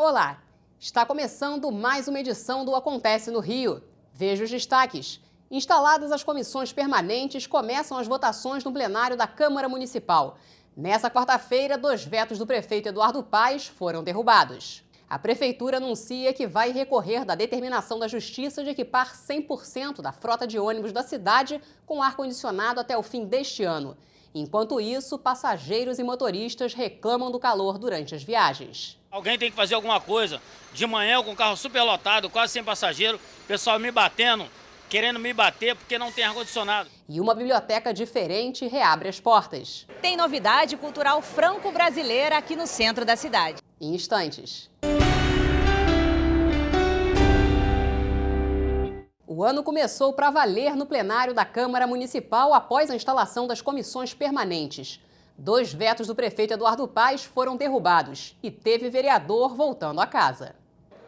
Olá! Está começando mais uma edição do Acontece no Rio. Veja os destaques. Instaladas as comissões permanentes, começam as votações no plenário da Câmara Municipal. Nessa quarta-feira, 2 vetos do prefeito Eduardo Paes foram derrubados. A Prefeitura anuncia que vai recorrer da determinação da Justiça de equipar 100% da frota de ônibus da cidade com ar-condicionado até o fim deste ano. Enquanto isso, passageiros e motoristas reclamam do calor durante as viagens. Alguém tem que fazer alguma coisa. De manhã eu com o carro superlotado, quase sem passageiro, pessoal me batendo, querendo me bater porque não tem ar-condicionado. E uma biblioteca diferente reabre as portas. Tem novidade cultural franco-brasileira aqui no centro da cidade. Em instantes. O ano começou para valer no plenário da Câmara Municipal após a instalação das comissões permanentes. 2 vetos do prefeito Eduardo Paes foram derrubados e teve vereador voltando a casa.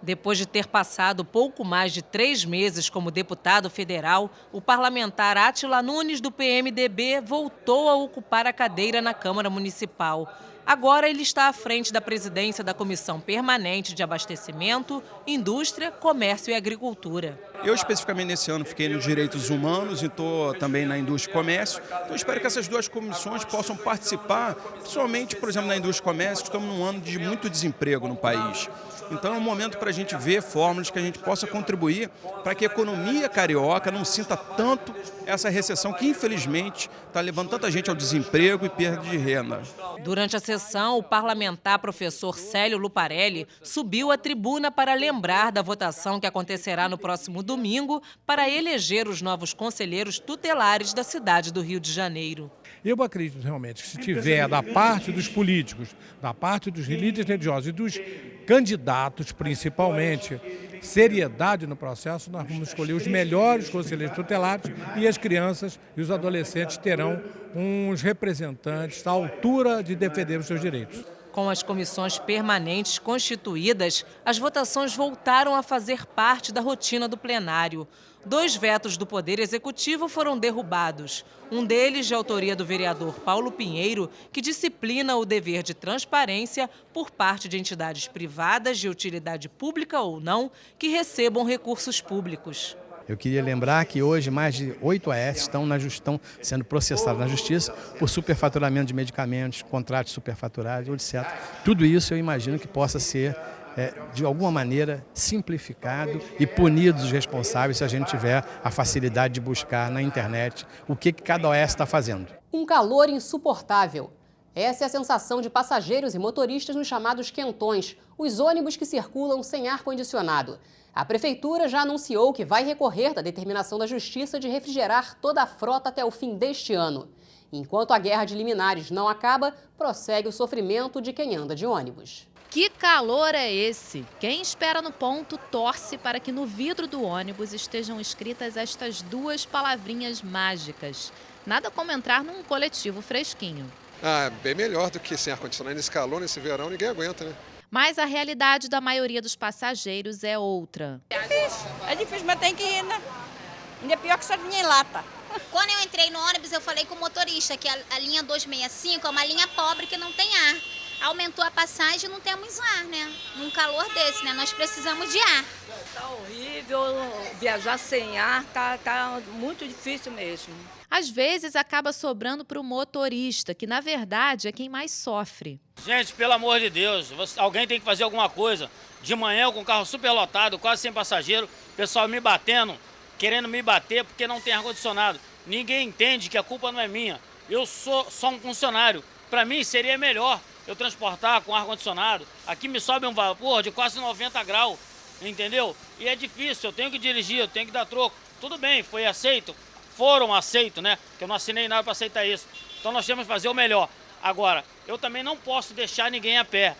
Depois de ter passado pouco mais de 3 meses como deputado federal, o parlamentar Átila Nunes, do PMDB, voltou a ocupar a cadeira na Câmara Municipal. Agora ele está à frente da presidência da Comissão Permanente de Abastecimento, Indústria, Comércio e Agricultura. Eu, especificamente nesse ano, fiquei nos direitos humanos e estou também na indústria e comércio. Então, espero que essas 2 comissões possam participar, principalmente, por exemplo, na indústria e comércio, que estamos num ano de muito desemprego no país. Então, é um momento para a gente ver fórmulas que a gente possa contribuir para que a economia carioca não sinta tanto essa recessão que, infelizmente, está levando tanta gente ao desemprego e perda de renda. Durante a sessão, o parlamentar professor Célio Luparelli subiu à tribuna para lembrar da votação que acontecerá no próximo domingo para eleger os novos conselheiros tutelares da cidade do Rio de Janeiro. Eu acredito realmente que se tiver da parte dos políticos, da parte dos líderes religiosos e dos candidatos principalmente, seriedade no processo, nós vamos escolher os melhores conselheiros tutelares e as crianças e os adolescentes terão uns representantes à altura de defender os seus direitos. Com as comissões permanentes constituídas, as votações voltaram a fazer parte da rotina do plenário. 2 vetos do Poder Executivo foram derrubados. Um deles de autoria do vereador Paulo Pinheiro, que disciplina o dever de transparência por parte de entidades privadas de utilidade pública ou não que recebam recursos públicos. Eu queria lembrar que hoje mais de 8 AS estão sendo processadas na Justiça por superfaturamento de medicamentos, contratos superfaturados, etc. Tudo isso eu imagino que possa ser, de alguma maneira, simplificado e punidos os responsáveis se a gente tiver a facilidade de buscar na internet o que cada OS está fazendo. Um calor insuportável. Essa é a sensação de passageiros e motoristas nos chamados quentões, os ônibus que circulam sem ar-condicionado. A Prefeitura já anunciou que vai recorrer da determinação da Justiça de refrigerar toda a frota até o fim deste ano. Enquanto a guerra de liminares não acaba, prossegue o sofrimento de quem anda de ônibus. Que calor é esse? Quem espera no ponto torce para que no vidro do ônibus estejam escritas estas 2 palavrinhas mágicas. Nada como entrar num coletivo fresquinho. Bem melhor do que sem ar-condicionado. Nesse calor, nesse verão, ninguém aguenta, né? Mas a realidade da maioria dos passageiros é outra. É difícil, mas tem que ir, né? Ainda é pior que sardinha em lata. Quando eu entrei no ônibus, eu falei com o motorista que a linha 265 é uma linha pobre que não tem ar. Aumentou a passagem e não temos ar, né? Num calor desse, né? Nós precisamos de ar. Tá horrível, viajar sem ar tá muito difícil mesmo. Às vezes acaba sobrando para o motorista, que na verdade é quem mais sofre. Gente, pelo amor de Deus, alguém tem que fazer alguma coisa. De manhã eu com o carro superlotado, quase sem passageiro, pessoal me batendo, querendo me bater porque não tem ar-condicionado. Ninguém entende que a culpa não é minha. Eu sou só um funcionário. Para mim seria melhor eu transportar com ar-condicionado. Aqui me sobe um vapor de quase 90 graus, entendeu? E é difícil, eu tenho que dirigir, eu tenho que dar troco. Tudo bem, foi aceito. Foram aceitos, né? Que eu não assinei nada para aceitar isso. Então nós temos que fazer o melhor. Agora, eu também não posso deixar ninguém a pé.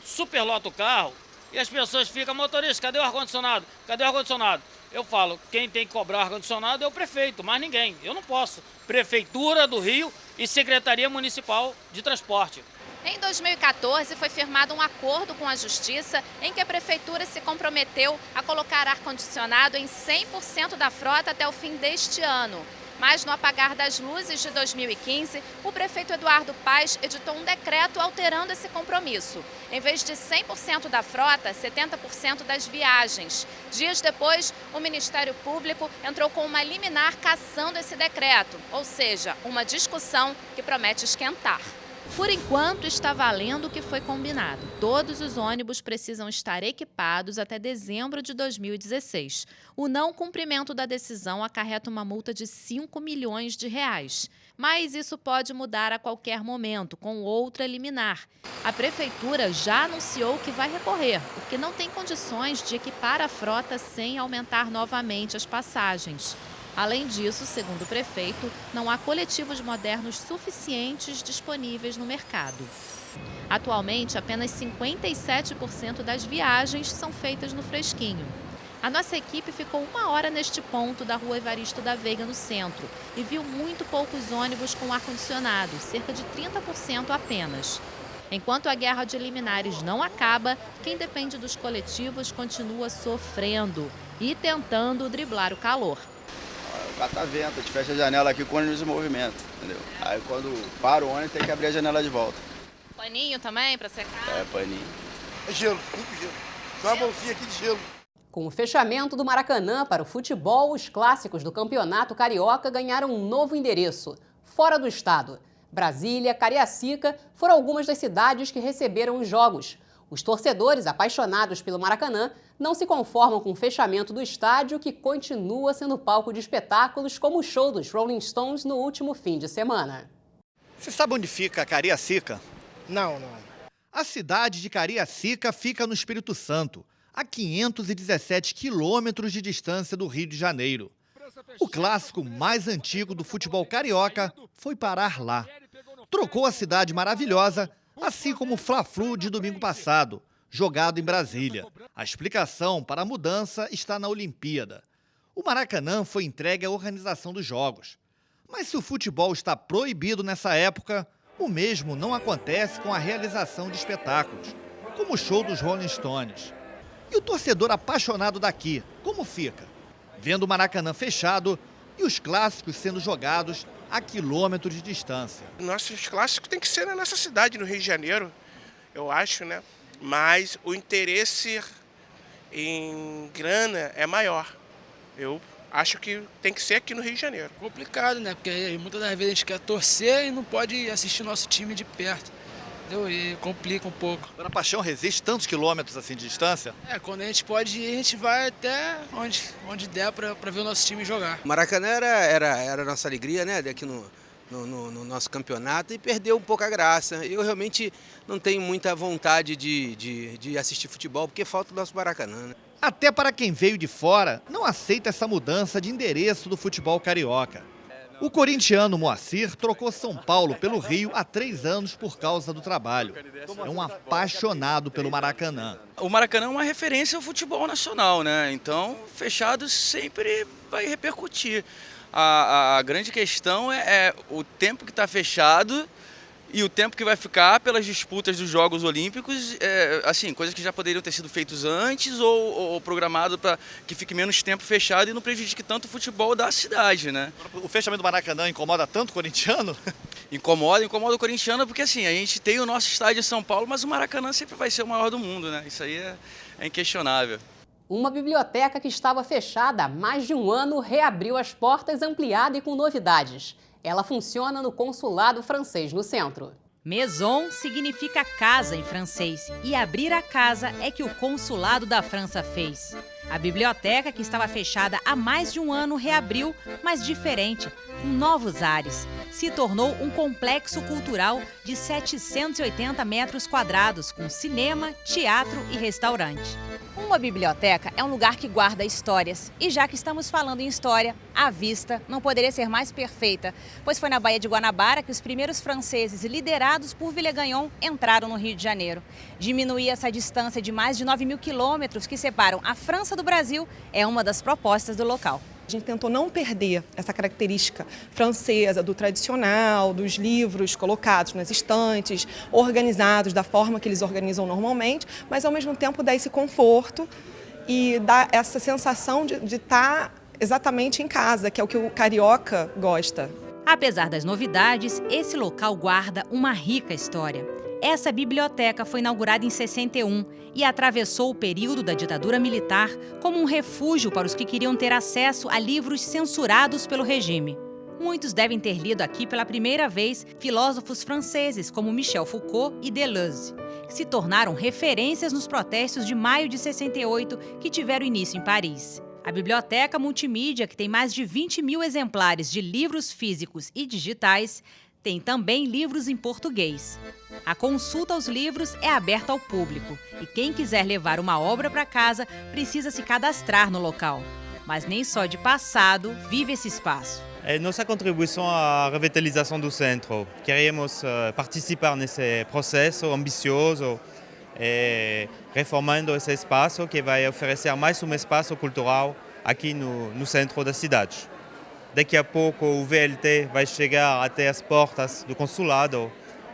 Superlota o carro e as pessoas ficam, motorista, cadê o ar-condicionado? Cadê o ar-condicionado? Eu falo, quem tem que cobrar o ar-condicionado é o prefeito, mais ninguém. Eu não posso. Prefeitura do Rio e Secretaria Municipal de Transporte. Em 2014, foi firmado um acordo com a Justiça em que a Prefeitura se comprometeu a colocar ar-condicionado em 100% da frota até o fim deste ano. Mas no apagar das luzes de 2015, o prefeito Eduardo Paes editou um decreto alterando esse compromisso. Em vez de 100% da frota, 70% das viagens. Dias depois, o Ministério Público entrou com uma liminar cassando esse decreto, ou seja, uma discussão que promete esquentar. Por enquanto, está valendo o que foi combinado. Todos os ônibus precisam estar equipados até dezembro de 2016. O não cumprimento da decisão acarreta uma multa de 5 milhões de reais. Mas isso pode mudar a qualquer momento, com outra liminar. A Prefeitura já anunciou que vai recorrer, porque não tem condições de equipar a frota sem aumentar novamente as passagens. Além disso, segundo o prefeito, não há coletivos modernos suficientes disponíveis no mercado. Atualmente, apenas 57% das viagens são feitas no Fresquinho. A nossa equipe ficou 1 hora neste ponto da Rua Evaristo da Veiga, no centro, e viu muito poucos ônibus com ar-condicionado, cerca de 30% apenas. Enquanto a guerra de liminares não acaba, quem depende dos coletivos continua sofrendo e tentando driblar o calor. Catavento, a gente fecha a janela aqui com o ônibus em movimento, entendeu? Aí quando para o ônibus tem que abrir a janela de volta. Paninho também para secar? É, paninho. É gelo, muito gelo. Só uma bolsinha aqui de gelo. Com o fechamento do Maracanã para o futebol, os clássicos do Campeonato Carioca ganharam um novo endereço, fora do estado. Brasília, Cariacica foram algumas das cidades que receberam os jogos. Os torcedores apaixonados pelo Maracanã não se conformam com o fechamento do estádio, que continua sendo palco de espetáculos como o show dos Rolling Stones no último fim de semana. Você sabe onde fica Cariacica? Não. A cidade de Cariacica fica no Espírito Santo, a 517 quilômetros de distância do Rio de Janeiro. O clássico mais antigo do futebol carioca foi parar lá. Trocou a cidade maravilhosa, assim como o Fla-Flu de domingo passado, jogado em Brasília. A explicação para a mudança está na Olimpíada. O Maracanã foi entregue à organização dos Jogos. Mas se o futebol está proibido nessa época, o mesmo não acontece com a realização de espetáculos, como o show dos Rolling Stones. E o torcedor apaixonado daqui, como fica? Vendo o Maracanã fechado e os clássicos sendo jogados a quilômetros de distância. Nossos clássicos tem que ser na nossa cidade, no Rio de Janeiro, eu acho, né? Mas o interesse em grana é maior. Eu acho que tem que ser aqui no Rio de Janeiro. Complicado, né? Porque muitas das vezes a gente quer torcer e não pode assistir nosso time de perto. Entendeu? E complica um pouco. Dona Paixão resiste tantos quilômetros assim de distância? Quando a gente pode ir, a gente vai até onde der para ver o nosso time jogar. O Maracanã era a nossa alegria, né? Aqui no nosso campeonato, e perdeu um pouco a graça. Eu realmente não tenho muita vontade de assistir futebol, porque falta o nosso Maracanã, né? Até para quem veio de fora, não aceita essa mudança de endereço do futebol carioca. O corintiano Moacir trocou São Paulo pelo Rio há 3 anos por causa do trabalho. É um apaixonado pelo Maracanã. O Maracanã é uma referência ao futebol nacional, né? Então, fechado sempre vai repercutir. A grande questão é o tempo que está fechado e o tempo que vai ficar pelas disputas dos Jogos Olímpicos, assim, coisas que já poderiam ter sido feitas antes ou programado para que fique menos tempo fechado e não prejudique tanto o futebol da cidade, né? O fechamento do Maracanã incomoda tanto o corintiano? Incomoda o corintiano, porque assim, a gente tem o nosso estádio em São Paulo, mas o Maracanã sempre vai ser o maior do mundo, né? Isso aí é inquestionável. Uma biblioteca que estava fechada há mais de 1 ano reabriu as portas, ampliada e com novidades. Ela funciona no consulado francês no centro. Maison significa casa em francês, e abrir a casa é que o consulado da França fez. A biblioteca, que estava fechada há mais de 1 ano, reabriu, mas diferente, com novos ares. Se tornou um complexo cultural de 780 metros quadrados, com cinema, teatro e restaurante. Uma biblioteca é um lugar que guarda histórias. E já que estamos falando em história, a vista não poderia ser mais perfeita, pois foi na Baía de Guanabara que os primeiros franceses, liderados por Villegagnon, entraram no Rio de Janeiro. Diminuir essa distância de mais de 9.000 quilômetros que separam a França do Brasil é uma das propostas do local. A gente tentou não perder essa característica francesa, do tradicional, dos livros colocados nas estantes, organizados da forma que eles organizam normalmente, mas ao mesmo tempo dar esse conforto e dar essa sensação de estar exatamente em casa, que é o que o carioca gosta. Apesar das novidades, esse local guarda uma rica história. Essa biblioteca foi inaugurada em 61 e atravessou o período da ditadura militar como um refúgio para os que queriam ter acesso a livros censurados pelo regime. Muitos devem ter lido aqui pela primeira vez filósofos franceses como Michel Foucault e Deleuze, que se tornaram referências nos protestos de maio de 68 que tiveram início em Paris. A biblioteca multimídia, que tem mais de 20 mil exemplares de livros físicos e digitais, tem também livros em português. A consulta aos livros é aberta ao público e quem quiser levar uma obra para casa precisa se cadastrar no local. Mas nem só de passado vive esse espaço. É nossa contribuição à revitalização do centro. Queremos participar nesse processo ambicioso, reformando esse espaço que vai oferecer mais um espaço cultural aqui no centro da cidade. Daqui a pouco o VLT vai chegar até as portas do consulado,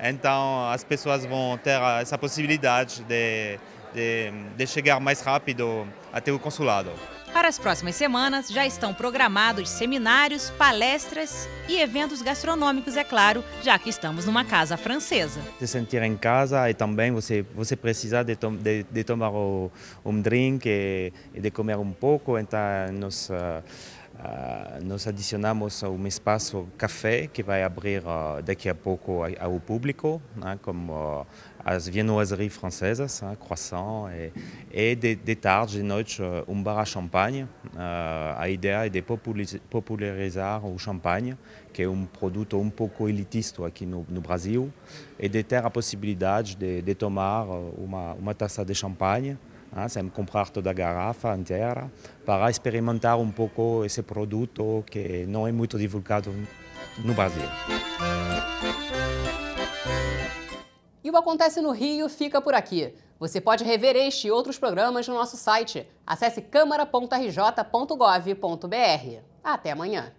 então as pessoas vão ter essa possibilidade de chegar mais rápido até o consulado. Para as próximas semanas, já estão programados seminários, palestras e eventos gastronômicos, é claro, já que estamos numa casa francesa. Se sentir em casa e também você precisa de tomar um drink e de comer um pouco, então nós adicionamos um espaço café que vai abrir daqui a pouco ao público, né, como as viennoiseries francesas, croissant, e de tarde, de noite, um bar a champanhe. A ideia é de popularizar o champanhe, que é um produto um pouco elitista aqui no Brasil, e de ter a possibilidade de tomar uma taça de champanhe, sem comprar toda a garrafa inteira, para experimentar um pouco esse produto que não é muito divulgado no Brasil. E o Acontece no Rio fica por aqui. Você pode rever este e outros programas no nosso site. Acesse câmara.rj.gov.br. Até amanhã.